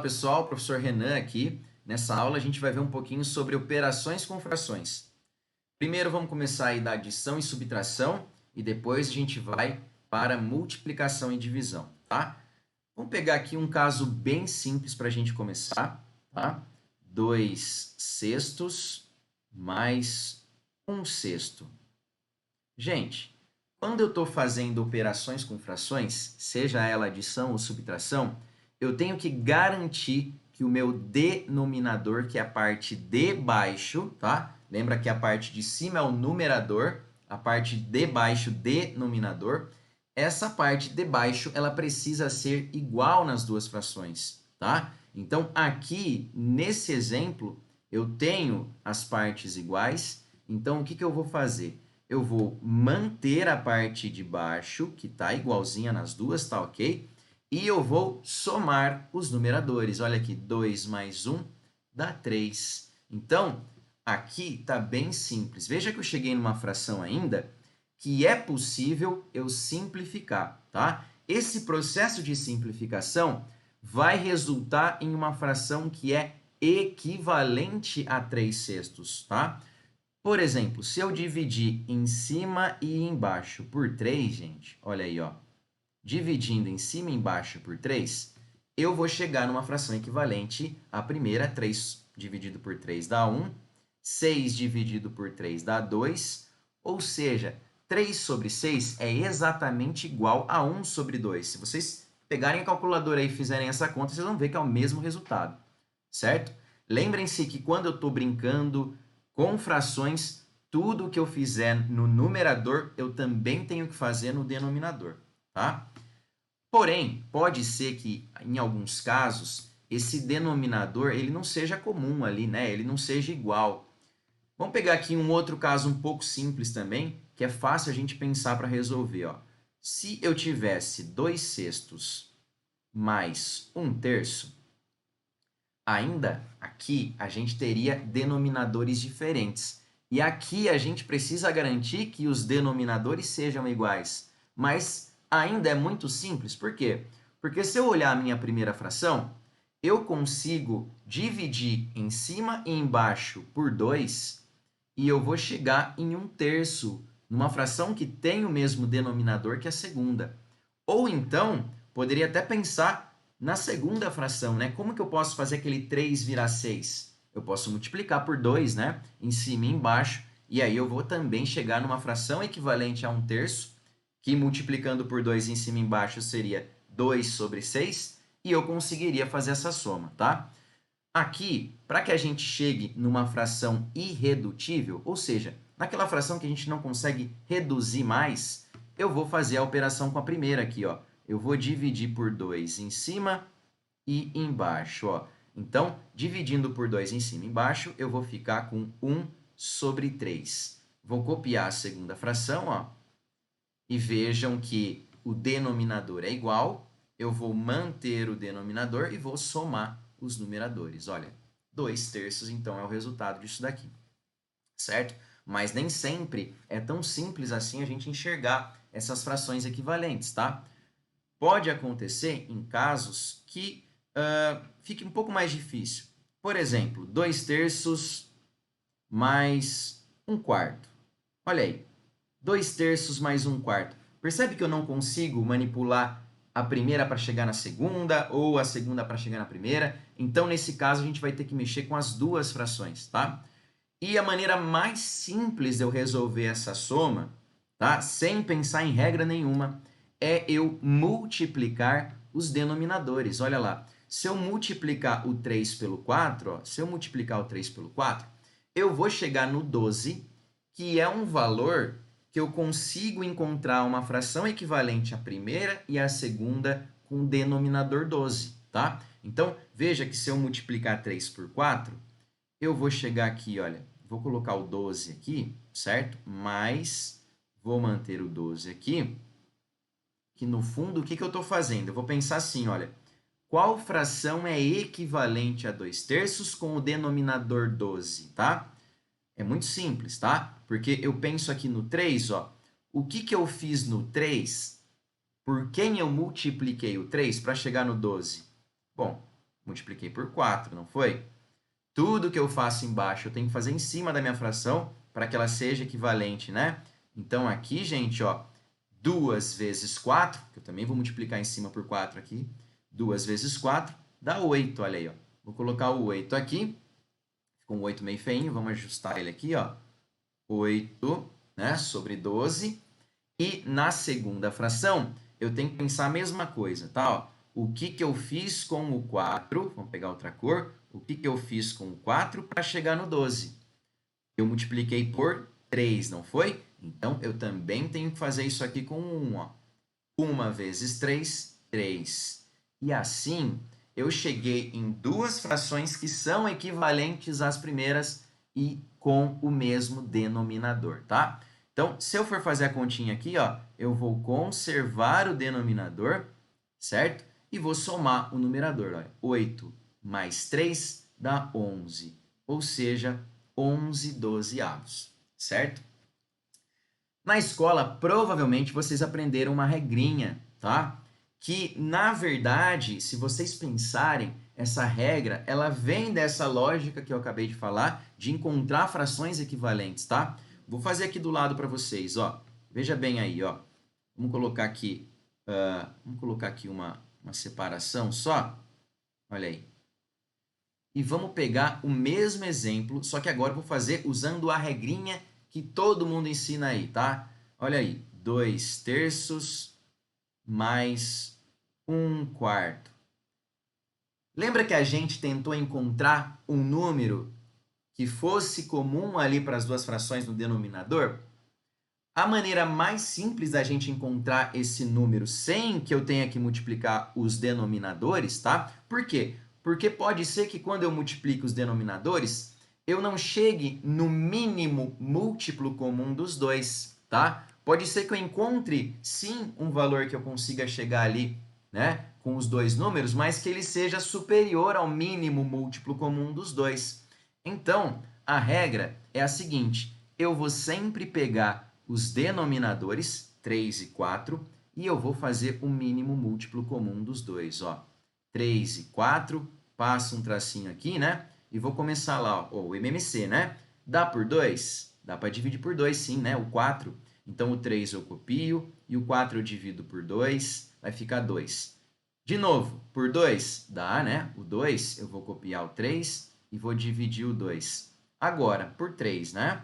pessoal, professor Renan aqui. Nessa aula a gente vai ver um pouquinho sobre operações com frações. Primeiro vamos começar aí da adição e subtração e depois a gente vai para multiplicação e divisão, tá? Vamos pegar aqui um caso bem simples para a gente começar, tá? 2 sextos mais 1 sexto. Gente, quando eu estou fazendo operações com frações, seja ela adição ou subtração, eu tenho que garantir que o meu denominador, que é a parte de baixo, tá? Lembra que a parte de cima é o numerador, a parte de baixo, denominador. Essa parte de baixo, ela precisa ser igual nas duas frações, tá? Então, aqui, nesse exemplo, eu tenho as partes iguais. Então, o que eu vou fazer? Eu vou manter a parte de baixo, que está igualzinha nas duas, tá ok? E eu vou somar os numeradores. Olha aqui, 2 mais 1 dá 3. Então, aqui está bem simples. Veja que eu cheguei numa fração ainda que é possível eu simplificar, tá? Esse processo de simplificação vai resultar em uma fração que é equivalente a 3 sextos, tá? Por exemplo, se eu dividir em cima e embaixo por 3, gente, olha aí, ó, dividindo em cima e embaixo por 3, eu vou chegar numa fração equivalente à primeira. 3 dividido por 3 dá 1, 6 dividido por 3 dá 2, ou seja, 3 sobre 6 é exatamente igual a 1 sobre 2. Se vocês pegarem a calculadora e fizerem essa conta, vocês vão ver que é o mesmo resultado, certo? Lembrem-se que quando eu estou brincando com frações, tudo que eu fizer no numerador, eu também tenho que fazer no denominador, tá? Porém, pode ser que, em alguns casos, esse denominador ele não seja comum ali, né? Ele não seja igual. Vamos pegar aqui um outro caso um pouco simples também, que é fácil a gente pensar para resolver, ó. Se eu tivesse 2 sextos mais 1 terço, ainda aqui a gente teria denominadores diferentes. E aqui a gente precisa garantir que os denominadores sejam iguais. Mas ainda é muito simples. Por quê? Porque se eu olhar a minha primeira fração, eu consigo dividir em cima e embaixo por 2 e eu vou chegar em 1 terço, numa fração que tem o mesmo denominador que a segunda. Ou então, poderia até pensar na segunda fração, né? Como que eu posso fazer aquele 3 virar 6? Eu posso multiplicar por 2, né? Em cima e embaixo. E aí eu vou também chegar numa fração equivalente a 1 terço, que multiplicando por 2 em cima e embaixo seria 2 sobre 6, e eu conseguiria fazer essa soma, tá? Aqui, para que a gente chegue numa fração irredutível, ou seja, naquela fração que a gente não consegue reduzir mais, eu vou fazer a operação com a primeira aqui, ó. Eu vou dividir por 2 em cima e embaixo, ó. Então, dividindo por 2 em cima e embaixo, eu vou ficar com 1 sobre 3. Vou copiar a segunda fração, ó, e vejam que o denominador é igual, eu vou manter o denominador e vou somar os numeradores. Olha, 2 terços, então, é o resultado disso daqui, certo? Mas nem sempre é tão simples assim a gente enxergar essas frações equivalentes, tá? Pode acontecer em casos que fique um pouco mais difícil. Por exemplo, 2 terços mais 1 quarto. Olha aí, 2 terços mais 1 quarto. Percebe que eu não consigo manipular a primeira para chegar na segunda ou a segunda para chegar na primeira? Então, nesse caso, a gente vai ter que mexer com as duas frações, tá? E a maneira mais simples de eu resolver essa soma, tá? Sem pensar em regra nenhuma, é eu multiplicar os denominadores. Olha lá, se eu multiplicar o 3 pelo 4, ó, se eu multiplicar o 3 pelo 4, eu vou chegar no 12, que é um valor que eu consigo encontrar uma fração equivalente à primeira e à segunda com o denominador 12, tá? Então, veja que se eu multiplicar 3 por 4, eu vou chegar aqui, olha, vou colocar o 12 aqui, certo? Mas vou manter o 12 aqui, que no fundo, o que eu estou fazendo? Eu vou pensar assim, olha, qual fração é equivalente a 2 terços com o denominador 12, tá? É muito simples, tá? Porque eu penso aqui no 3, ó, o que eu fiz no 3? Por quem eu multipliquei o 3 para chegar no 12? Bom, multipliquei por 4, não foi? Tudo que eu faço embaixo eu tenho que fazer em cima da minha fração para que ela seja equivalente, né? Então, aqui, gente, ó, 2 vezes 4, que eu também vou multiplicar em cima por 4 aqui, 2 vezes 4 dá 8, olha aí, ó. Vou colocar o 8 aqui, ficou um 8 meio feinho, vamos ajustar ele aqui, ó. 8, né, sobre 12. E na segunda fração, eu tenho que pensar a mesma coisa, tá? Ó, o que eu fiz com o 4, vamos pegar outra cor, o que eu fiz com o 4 para chegar no 12? Eu multipliquei por 3, não foi? Então, eu também tenho que fazer isso aqui com 1, ó. 1 vezes 3, 3. E assim, eu cheguei em duas frações que são equivalentes às primeiras e com o mesmo denominador, tá? Então, se eu for fazer a continha aqui, ó, eu vou conservar o denominador, certo? E vou somar o numerador. Olha, 8 mais 3 dá 11, ou seja, 11 dozeavos, certo? Na escola, provavelmente, vocês aprenderam uma regrinha, tá? Que, na verdade, se vocês pensarem, essa regra, ela vem dessa lógica que eu acabei de falar, de encontrar frações equivalentes, tá? Vou fazer aqui do lado para vocês, ó. Veja bem aí, ó. Vamos colocar aqui uma separação só. Olha aí. E vamos pegar o mesmo exemplo, só que agora eu vou fazer usando a regrinha que todo mundo ensina aí, tá? Olha aí, 2 terços mais 1 quarto. Lembra que a gente tentou encontrar um número que fosse comum ali para as duas frações no denominador? A maneira mais simples da gente encontrar esse número sem que eu tenha que multiplicar os denominadores, tá? Por quê? Porque pode ser que quando eu multiplique os denominadores, eu não chegue no mínimo múltiplo comum dos dois, tá? Pode ser que eu encontre, sim, um valor que eu consiga chegar ali, né, com os dois números, mas que ele seja superior ao mínimo múltiplo comum dos dois. Então, a regra é a seguinte, eu vou sempre pegar os denominadores, 3 e 4, e eu vou fazer o mínimo múltiplo comum dos dois, ó. 3 e 4, passo um tracinho aqui, né? E vou começar lá, ó, o MMC, né? Dá por 2? Dá para dividir por 2, sim, né? O 4. Então, o 3 eu copio e o 4 eu divido por 2, vai ficar 2. De novo, por 2? Dá, né? O 2 eu vou copiar o 3 e vou dividir o 2. Agora, por 3, né?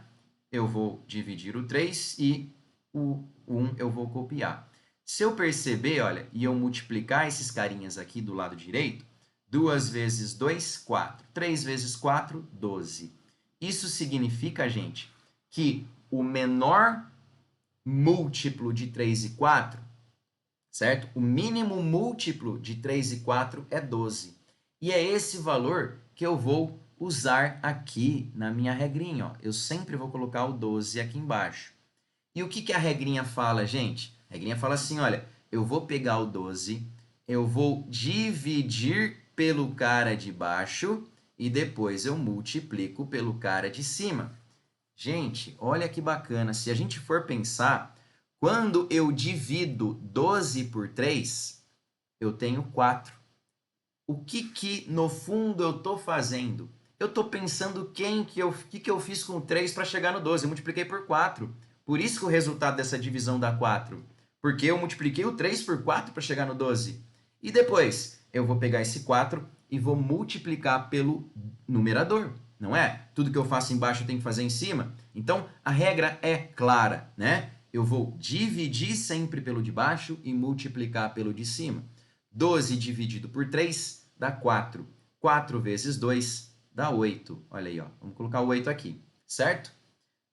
Eu vou dividir o 3 e o 1 eu vou copiar. Se eu perceber, olha, e eu multiplicar esses carinhas aqui do lado direito, 2 vezes 2, 4. 3 vezes 4, 12. Isso significa, gente, que o menor múltiplo de 3 e 4, certo? O mínimo múltiplo de 3 e 4 é 12. E é esse valor que eu vou usar aqui na minha regrinha, ó. Eu sempre vou colocar o 12 aqui embaixo. E o que a regrinha fala, gente? A regrinha fala assim, olha, eu vou pegar o 12, eu vou dividir pelo cara de baixo e depois eu multiplico pelo cara de cima. Gente, olha que bacana. Se a gente for pensar, quando eu divido 12 por 3, eu tenho 4. O que no fundo eu estou fazendo? Eu estou pensando o que eu fiz com 3 para chegar no 12. Eu multipliquei por 4. Por isso que o resultado dessa divisão dá 4. Porque eu multipliquei o 3 por 4 para chegar no 12. E depois, eu vou pegar esse 4 e vou multiplicar pelo numerador. Não é? Tudo que eu faço embaixo eu tenho que fazer em cima. Então, a regra é clara, né? Eu vou dividir sempre pelo de baixo e multiplicar pelo de cima. 12 dividido por 3 dá 4. 4 vezes 2 dá 8. Olha aí, ó. Vamos colocar o 8 aqui, certo?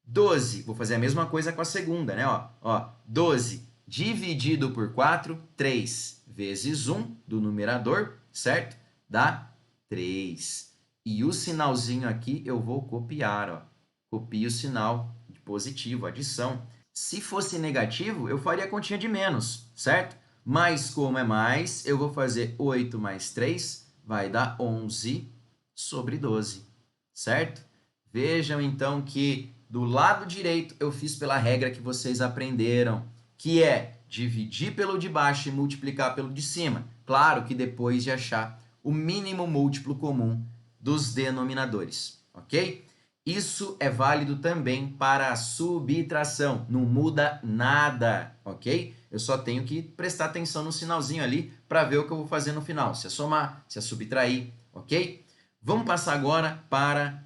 12, vou fazer a mesma coisa com a segunda, né? Ó, 12 dividido por 4, 3 vezes 1 do numerador, certo? Dá 3. E o sinalzinho aqui eu vou copiar, ó. Copio o sinal de positivo, adição. Se fosse negativo, eu faria a continha de menos, certo? Mas como é mais, eu vou fazer 8 mais 3, vai dar 11 sobre 12, certo? Vejam então que do lado direito eu fiz pela regra que vocês aprenderam, que é dividir pelo de baixo e multiplicar pelo de cima. Claro que depois de achar o mínimo múltiplo comum dos denominadores, ok? Isso é válido também para a subtração, não muda nada, ok? Eu só tenho que prestar atenção no sinalzinho ali para ver o que eu vou fazer no final, se é somar, se é subtrair, ok? Vamos passar agora para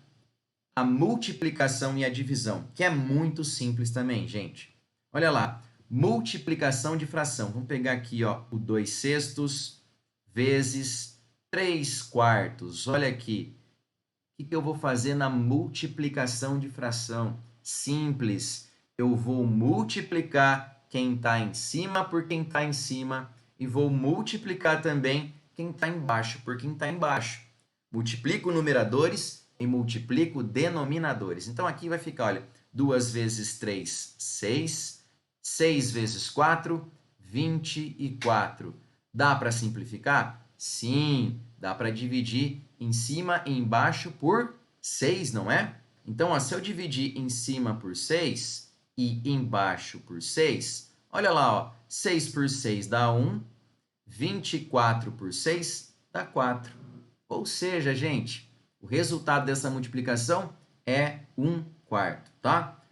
a multiplicação e a divisão, que é muito simples também, gente. Olha lá, multiplicação de fração. Vamos pegar aqui, ó, o 2/6 vezes 3/4. Olha aqui. O que eu vou fazer na multiplicação de fração? Simples. Eu vou multiplicar quem está em cima por quem está em cima e vou multiplicar também quem está embaixo por quem está embaixo. Multiplico numeradores e multiplico denominadores. Então, aqui vai ficar, olha, 2 vezes 3, 6. 6 vezes 4, 24. Dá para simplificar? Sim, dá para dividir em cima e embaixo por 6, não é? Então, ó, se eu dividir em cima por 6 e embaixo por 6, olha lá, ó, 6 por 6 dá 1, 24 por 6 dá 4. Ou seja, gente, o resultado dessa multiplicação é 1/4, tá?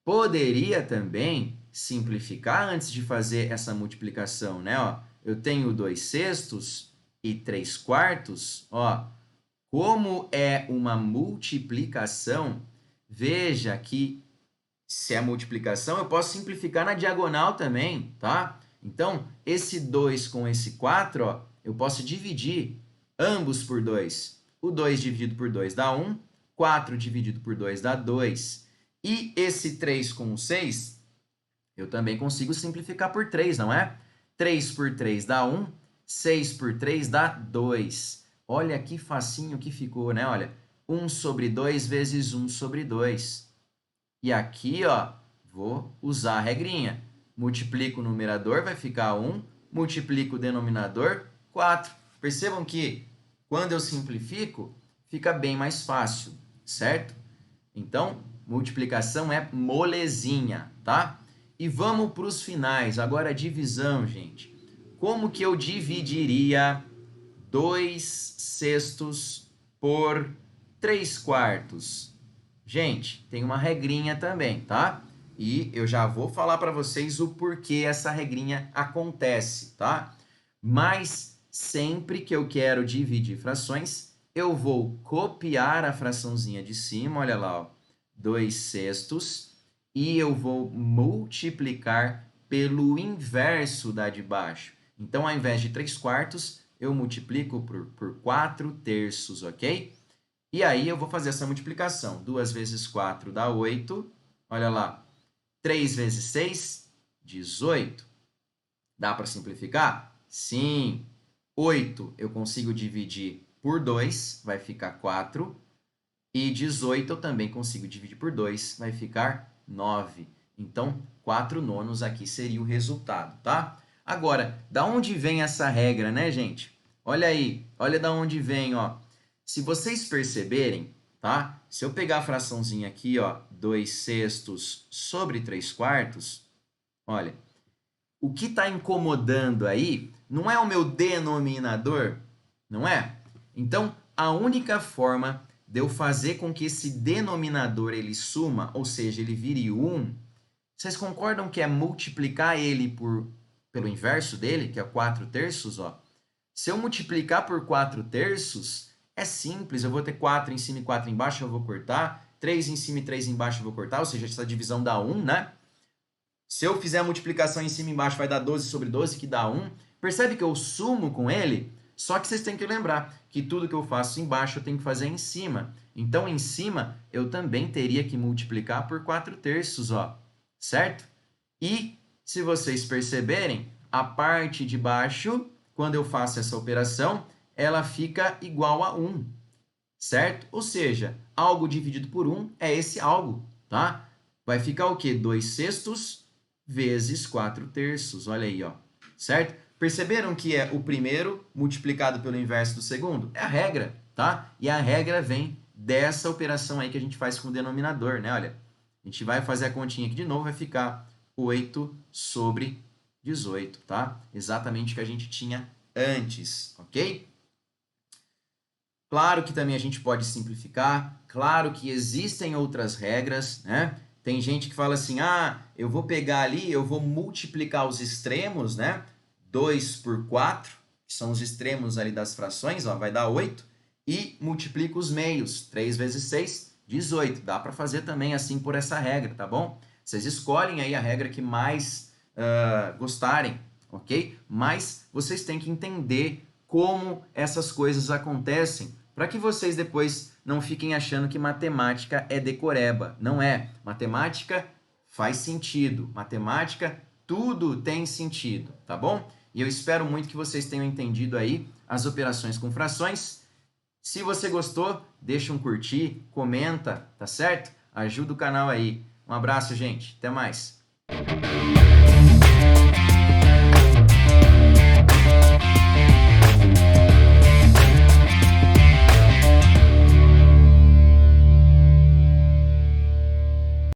Poderia também simplificar antes de fazer essa multiplicação, né? Ó, eu tenho 2/6 e 3/4, ó. Como é uma multiplicação, veja que se é multiplicação, eu posso simplificar na diagonal também, tá? Então, esse 2 com esse 4, ó, eu posso dividir ambos por 2. O 2 dividido por 2 dá 1, 4 dividido por 2 dá 2. E esse 3 com o 6, eu também consigo simplificar por 3, não é? 3 por 3 dá 1, 6 por 3 dá 2. Olha que facinho que ficou, né? Olha, 1 sobre 2 vezes 1 sobre 2. E aqui, ó, vou usar a regrinha. Multiplico o numerador, vai ficar 1. Multiplico o denominador, 4. Percebam que quando eu simplifico, fica bem mais fácil, certo? Então, multiplicação é molezinha, tá? E vamos para os finais. Agora, a divisão, gente. Como que eu dividiria 2/6 por 3/4? Gente, tem uma regrinha também, tá? E eu já vou falar para vocês o porquê essa regrinha acontece, tá? Mas sempre que eu quero dividir frações, eu vou copiar a fraçãozinha de cima, olha lá, ó, 2/6, e eu vou multiplicar pelo inverso da de baixo. Então, ao invés de 3/4, eu multiplico por 4/3, ok? E aí eu vou fazer essa multiplicação. 2 vezes 4 dá 8. Olha lá. 3 vezes 6, 18. Dá para simplificar? Sim. 8 eu consigo dividir por 2, vai ficar 4. E 18 eu também consigo dividir por 2, vai ficar 9. Então, 4/9 aqui seria o resultado, tá? Agora, da onde vem essa regra, né, gente? Olha aí, olha da onde vem, ó. Se vocês perceberem, tá? Se eu pegar a fraçãozinha aqui, ó, 2/6 sobre 3/4, olha, o que está incomodando aí não é o meu denominador, não é? Então, a única forma de eu fazer com que esse denominador ele suma, ou seja, ele vire 1, vocês concordam que é multiplicar ele pelo inverso dele, que é 4/3, ó? Se eu multiplicar por 4/3, é simples, eu vou ter 4 em cima e 4 embaixo, eu vou cortar, 3 em cima e 3 embaixo eu vou cortar, ou seja, essa divisão dá 1, né? Se eu fizer a multiplicação em cima e embaixo, vai dar 12 sobre 12, que dá 1. Percebe que eu sumo com ele? Só que vocês têm que lembrar que tudo que eu faço embaixo eu tenho que fazer em cima. Então, em cima, eu também teria que multiplicar por 4/3, ó. Certo? E, se vocês perceberem, a parte de baixo, quando eu faço essa operação, ela fica igual a 1. Certo? Ou seja, algo dividido por 1 é esse algo, tá? Vai ficar o quê? 2/6 vezes 4/3. Olha aí, ó. Certo? Perceberam que é o primeiro multiplicado pelo inverso do segundo? É a regra, tá? E a regra vem dessa operação aí que a gente faz com o denominador, né? Olha, a gente vai fazer a continha aqui de novo, vai ficar 8 sobre 18, tá? Exatamente o que a gente tinha antes, ok? Claro que também a gente pode simplificar, claro que existem outras regras, né? Tem gente que fala assim, eu vou pegar ali, eu vou multiplicar os extremos, né? 2 por 4, que são os extremos ali das frações, ó, vai dar 8, e multiplico os meios, 3 vezes 6, 18. Dá para fazer também assim por essa regra, tá bom? Vocês escolhem aí a regra que mais gostarem, ok? Mas vocês têm que entender como essas coisas acontecem, para que vocês depois não fiquem achando que matemática é decoreba. Não é. Matemática faz sentido. Matemática, tudo tem sentido, tá bom? E eu espero muito que vocês tenham entendido aí as operações com frações. Se você gostou, deixa um curtir, comenta, tá certo? Ajuda o canal aí. Um abraço, gente. Até mais.